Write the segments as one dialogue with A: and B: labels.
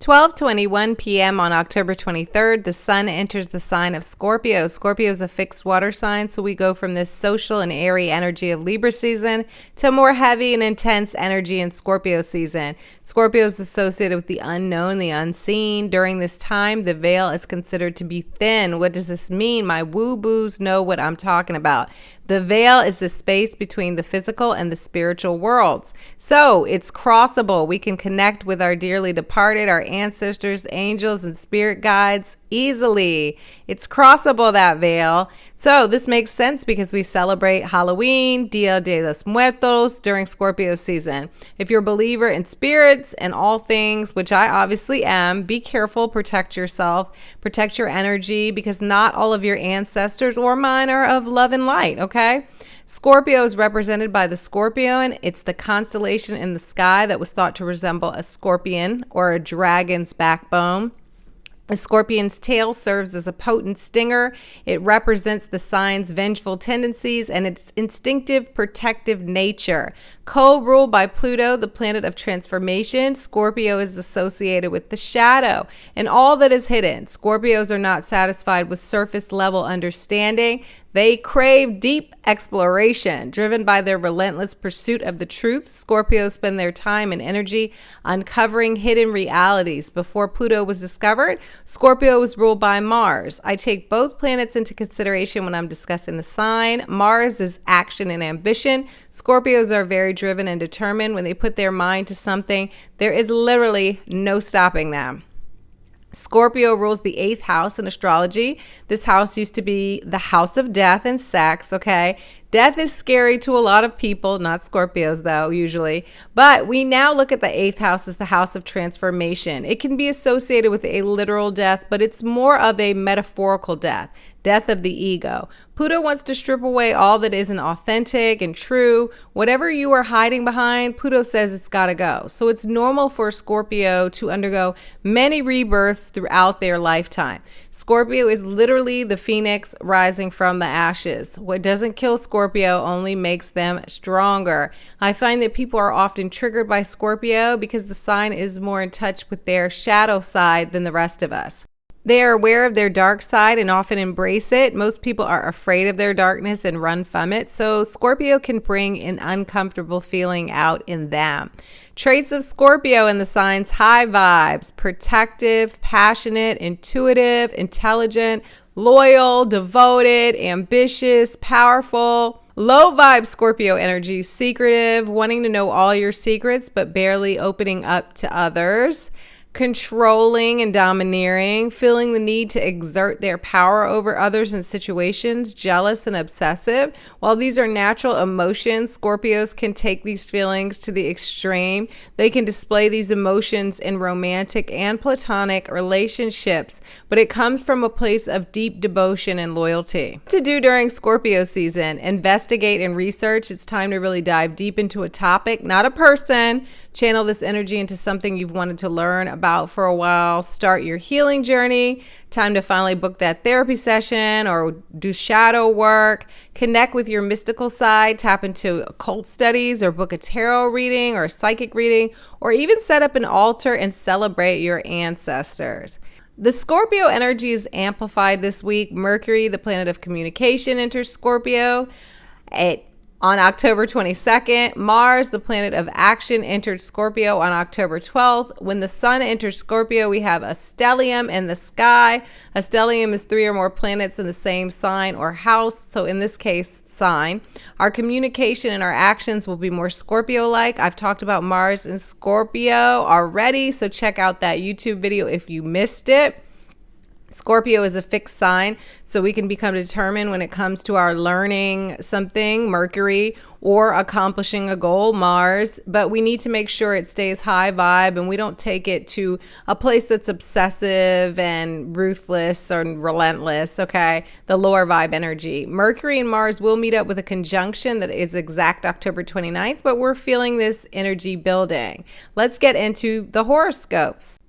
A: 12:21 p.m. on October 23rd, the sun enters the sign of Scorpio. Scorpio is a fixed water sign, so we go from this social and airy energy of Libra season to more heavy and intense energy in Scorpio season. Scorpio is associated with the unknown, the unseen. During this time, the veil is considered to be thin. What does this mean? My woo-boos know what I'm talking about. The veil is the space between the physical and the spiritual worlds. So it's crossable. We can connect with our dearly departed, our ancestors, angels, and spirit guides easily. It's crossable, that veil. So this makes sense because we celebrate Halloween, Dia de los Muertos during Scorpio season. If you're a believer in spirits and all things, which I obviously am, be careful, protect yourself, protect your energy, because not all of your ancestors or mine are of love and light, okay? Scorpio is represented by the scorpion. It's the constellation in the sky that was thought to resemble a scorpion or a dragon's backbone. A scorpion's tail serves as a potent stinger. It represents the sign's vengeful tendencies and its instinctive protective nature. Co-ruled by Pluto, the planet of transformation, Scorpio is associated with the shadow and all that is hidden. Scorpios are not satisfied with surface level understanding. They crave deep exploration. Driven by their relentless pursuit of the truth, Scorpios spend their time and energy uncovering hidden realities. Before Pluto was discovered, Scorpio was ruled by Mars. I take both planets into consideration when I'm discussing the sign. Mars is action and ambition. Scorpios are very driven and determined. When they put their mind to something, there is literally no stopping them. Scorpio rules the 8th house in astrology. This house used to be the house of death and sex, okay? Death is scary to a lot of people, not Scorpios though, usually. But we now look at the 8th house as the house of transformation. It can be associated with a literal death, but it's more of a metaphorical death. Death of the ego. Pluto wants to strip away all that isn't authentic and true. Whatever you are hiding behind, Pluto says it's got to go. So it's normal for Scorpio to undergo many rebirths throughout their lifetime. Scorpio is literally the phoenix rising from the ashes. What doesn't kill Scorpio only makes them stronger. I find that people are often triggered by Scorpio because the sign is more in touch with their shadow side than the rest of us. They are aware of their dark side and often embrace it. Most people are afraid of their darkness and run from it. So Scorpio can bring an uncomfortable feeling out in them. Traits of Scorpio in the signs: high vibes, protective, passionate, intuitive, intelligent, loyal, devoted, ambitious, powerful. Low vibe Scorpio energy: secretive, wanting to know all your secrets but barely opening up to others. Controlling and domineering, feeling the need to exert their power over others in situations, jealous and obsessive. While these are natural emotions, Scorpios can take these feelings to the extreme. They can display these emotions in romantic and platonic relationships, but it comes from a place of deep devotion and loyalty. What to do during Scorpio season: investigate and research. It's time to really dive deep into a topic, not a person. Channel this energy into something you've wanted to learn about for a while. Start your healing journey. Time to finally book that therapy session or do shadow work. Connect with your mystical side. Tap into occult studies or book a tarot reading or a psychic reading, or even set up an altar and celebrate your ancestors. The Scorpio energy is amplified this week. Mercury, the planet of communication, enters Scorpio on October 22nd. Mars, the planet of action, entered Scorpio on October 12th. When the sun enters Scorpio, we have a stellium in the sky. A stellium is 3 or more planets in the same sign or house. So in this case, sign. Our communication and our actions will be more Scorpio-like. I've talked about Mars in Scorpio already, so check out that YouTube video if you missed it. Scorpio is a fixed sign, so we can become determined when it comes to our learning something, Mercury, or accomplishing a goal, Mars. But we need to make sure it stays high vibe and we don't take it to a place that's obsessive and ruthless or relentless, okay? The lower vibe energy. Mercury and Mars will meet up with a conjunction that is exact October 29th, but we're feeling this energy building. Let's get into the horoscopes.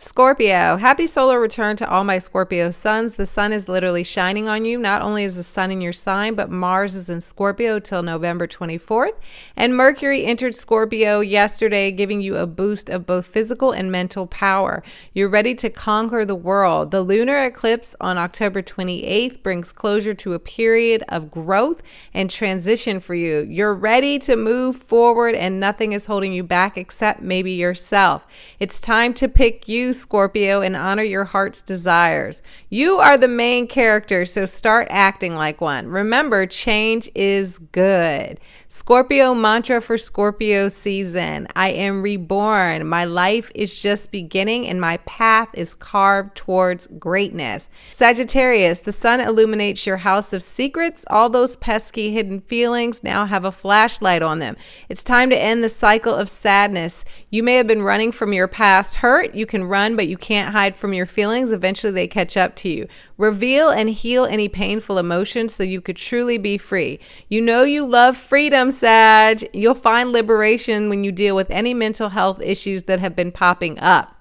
A: Scorpio, happy solar return to all my Scorpio suns. The sun is literally shining on you. Not only is the sun in your sign, but Mars is in Scorpio till November 24th. And Mercury entered Scorpio yesterday, giving you a boost of both physical and mental power. You're ready to conquer the world. The lunar eclipse on October 28th brings closure to a period of growth and transition for you. You're ready to move forward and nothing is holding you back except maybe yourself. It's time to pick you, Scorpio, and honor your heart's desires. You are the main character, so start acting like one. Remember, change is good. Scorpio mantra for Scorpio season. I am reborn. My life is just beginning and my path is carved towards greatness. Sagittarius, the sun illuminates your house of secrets. All those pesky hidden feelings now have a flashlight on them. It's time to end the cycle of sadness. You may have been running from your past hurt. You can run, but you can't hide from your feelings. Eventually they catch up to you. Reveal and heal any painful emotions so you could truly be free. You know you love freedom, Sag. You'll find liberation when you deal with any mental health issues that have been popping up.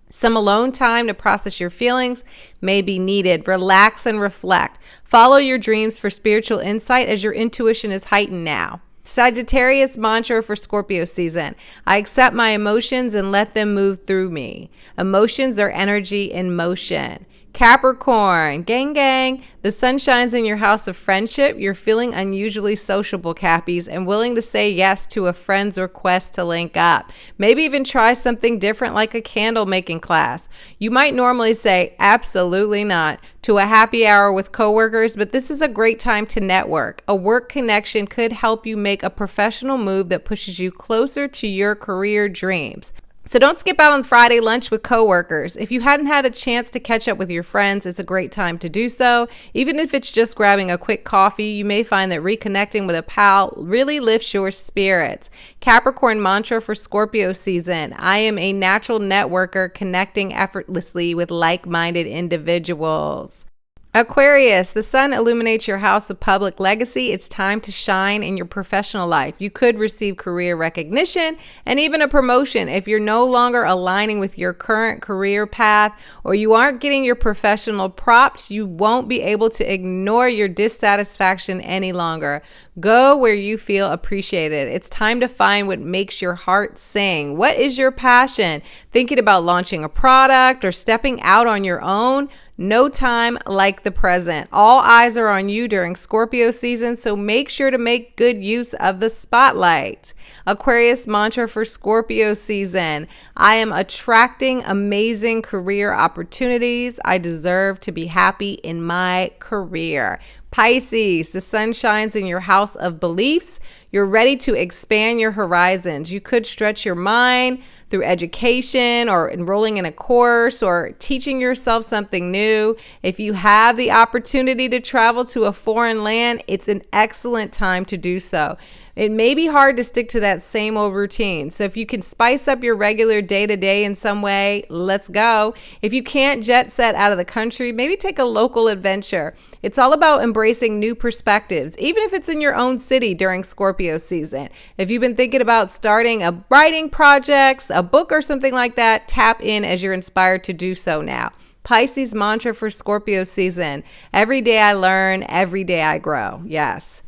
A: Some alone time to process your feelings may be needed. Relax and reflect. Follow your dreams for spiritual insight as your intuition is heightened now. Sagittarius mantra for Scorpio season. I accept my emotions and let them move through me. Emotions are energy in motion. Capricorn, gang gang, the sun shines in your house of friendship. You're feeling unusually sociable, Cappies, and willing to say yes to a friend's request to link up. Maybe even try something different like a candle making class. You might normally say absolutely not to a happy hour with coworkers, but this is a great time to network. A work connection could help you make a professional move that pushes you closer to your career dreams. So don't skip out on Friday lunch with coworkers. If you hadn't had a chance to catch up with your friends, it's a great time to do so. Even if it's just grabbing a quick coffee, you may find that reconnecting with a pal really lifts your spirits. Capricorn mantra for Scorpio season. I am a natural networker connecting effortlessly with like-minded individuals. Aquarius, the sun illuminates your house of public legacy. It's time to shine in your professional life. You could receive career recognition and even a promotion if you're no longer aligning with your current career path or you aren't getting your professional props. You won't be able to ignore your dissatisfaction any longer. Go where you feel appreciated. It's time to find what makes your heart sing. What is your passion? Thinking about launching a product or stepping out on your own? No time like the present. All eyes are on you during Scorpio season, so make sure to make good use of the spotlight. Aquarius mantra for Scorpio season. I am attracting amazing career opportunities. I deserve to be happy in my career. Pisces, the sun shines in your house of beliefs. You're ready to expand your horizons. You could stretch your mind through education or enrolling in a course or teaching yourself something new. If you have the opportunity to travel to a foreign land, it's an excellent time to do so. It may be hard to stick to that same old routine. So if you can spice up your regular day-to-day in some way, let's go. If you can't jet set out of the country, maybe take a local adventure. It's all about embracing new perspectives, even if it's in your own city during Scorpio season. If you've been thinking about starting a writing project, a book or something like that, tap in as you're inspired to do so now. Pisces mantra for Scorpio season. Every day I learn, every day I grow. Yes.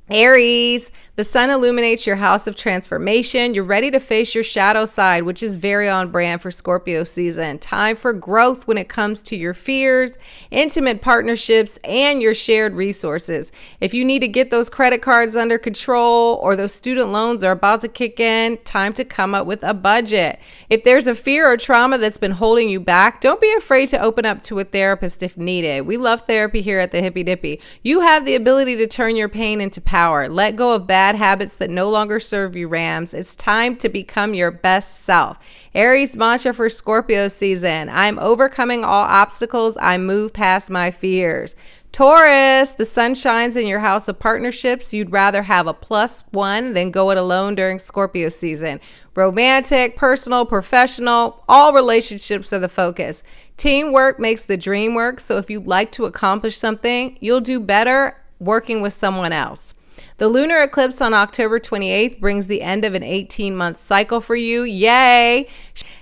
A: Aries, the sun illuminates your house of transformation. You're ready to face your shadow side, which is very on brand for Scorpio season. Time for growth when it comes to your fears, intimate partnerships, and your shared resources. If you need to get those credit cards under control or those student loans are about to kick in, time to come up with a budget. If there's a fear or trauma that's been holding you back, don't be afraid to open up to a therapist if needed. We love therapy here at the Hippy Dippy. You have the ability to turn your pain into power. Let go of bad habits that no longer serve you, Rams. It's time to become your best self. Aries mantra for Scorpio season. I'm overcoming all obstacles. I move past my fears. Taurus, the sun shines in your house of partnerships. You'd rather have a +1 than go it alone during Scorpio season. Romantic, personal, professional, all relationships are the focus. Teamwork makes the dream work. So if you'd like to accomplish something, you'll do better working with someone else. The lunar eclipse on October 28th brings the end of an 18-month cycle for you. Yay!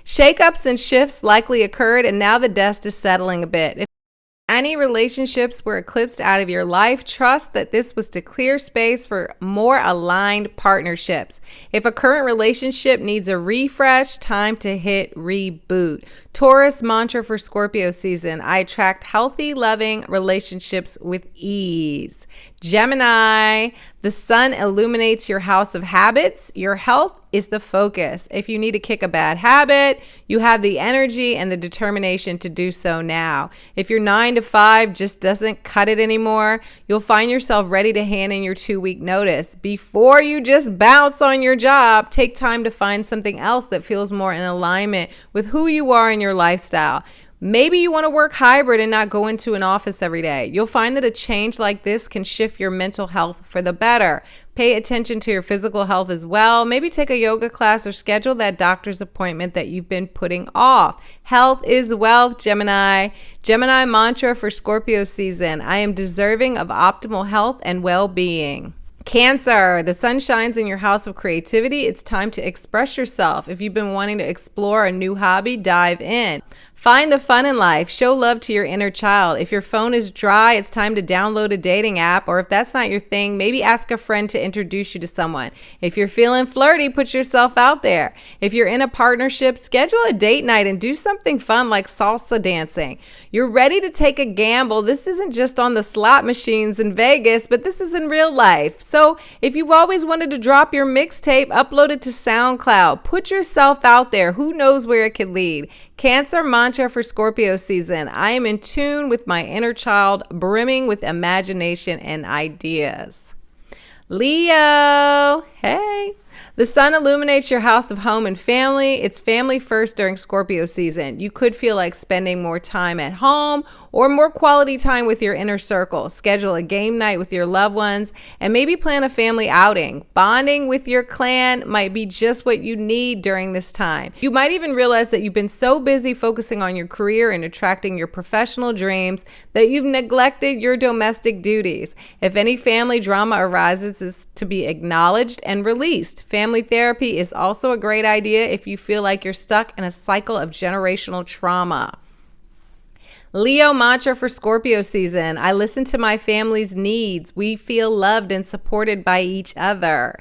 A: Shakeups and shifts likely occurred, and now the dust is settling a bit. If any relationships were eclipsed out of your life, trust that this was to clear space for more aligned partnerships. If a current relationship needs a refresh, time to hit reboot. Taurus mantra for Scorpio season: I attract healthy, loving relationships with ease. Gemini, the sun illuminates your house of habits. Your health is the focus. If you need to kick a bad habit, you have the energy and the determination to do so now. If your 9 to 5 just doesn't cut it anymore, you'll find yourself ready to hand in your 2-week notice. Before you just bounce on your job, take time to find something else that feels more in alignment with who you are in your lifestyle. Maybe you want to work hybrid and not go into an office every day. You'll find that a change like this can shift your mental health for the better. Pay attention to your physical health as well. Maybe take a yoga class or schedule that doctor's appointment that you've been putting off. Health is wealth, Gemini. Gemini mantra for Scorpio season: I am deserving of optimal health and well-being. Cancer, the sun shines in your house of creativity. It's time to express yourself. If you've been wanting to explore a new hobby, dive in. Find the fun in life. Show love to your inner child. If your phone is dry, it's time to download a dating app. Or if that's not your thing, maybe ask a friend to introduce you to someone. If you're feeling flirty, put yourself out there. If you're in a partnership, schedule a date night and do something fun like salsa dancing. You're ready to take a gamble. This isn't just on the slot machines in Vegas, but this is in real life. So if you've always wanted to drop your mixtape, upload it to SoundCloud. Put yourself out there. Who knows where it could lead? Cancer mantra for Scorpio season: I am in tune with my inner child, brimming with imagination and ideas. Leo, hey. The sun illuminates your house of home and family. It's family first during Scorpio season. You could feel like spending more time at home or more quality time with your inner circle. Schedule a game night with your loved ones and maybe plan a family outing. Bonding with your clan might be just what you need during this time. You might even realize that you've been so busy focusing on your career and attracting your professional dreams that you've neglected your domestic duties. If any family drama arises, it's to be acknowledged and released. Family therapy is also a great idea if you feel like you're stuck in a cycle of generational trauma. Leo mantra for Scorpio season: I listen to my family's needs. We feel loved and supported by each other.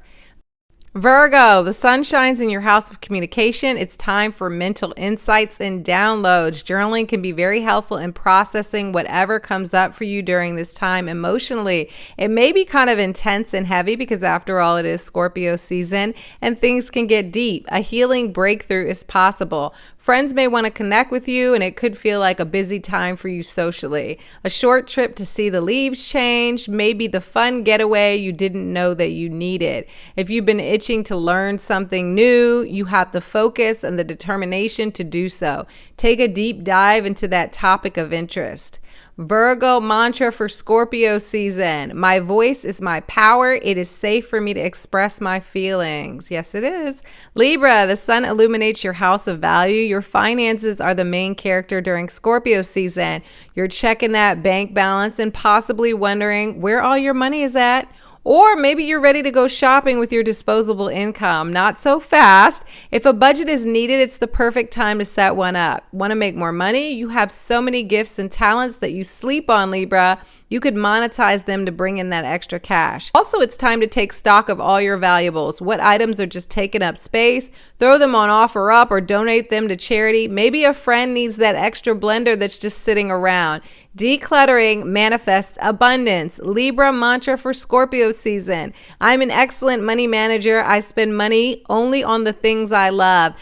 A: Virgo, the sun shines in your house of communication. It's time for mental insights and downloads. Journaling can be very helpful in processing whatever comes up for you during this time emotionally. It may be kind of intense and heavy because after all, it is Scorpio season and things can get deep. A healing breakthrough is possible. Friends may want to connect with you and it could feel like a busy time for you socially. A short trip to see the leaves change, maybe the fun getaway you didn't know that you needed. If you've been itching to learn something new, you have the focus and the determination to do so. Take a deep dive into that topic of interest. Virgo mantra for Scorpio season: my voice is my power. It is safe for me to express my feelings. Yes, it is. Libra, the sun illuminates your house of value. Your finances are the main character during Scorpio season. You're checking that bank balance and possibly wondering where all your money is at. Or maybe you're ready to go shopping with your disposable income. Not so fast. If a budget is needed, it's the perfect time to set one up. Want to make more money? You have so many gifts and talents that you sleep on, Libra. You could monetize them to bring in that extra cash. Also, it's time to take stock of all your valuables. What items are just taking up space? Throw them on OfferUp or donate them to charity. Maybe a friend needs that extra blender that's just sitting around. Decluttering manifests abundance. Libra mantra for Scorpio season: I'm an excellent money manager. I spend money only on the things I love.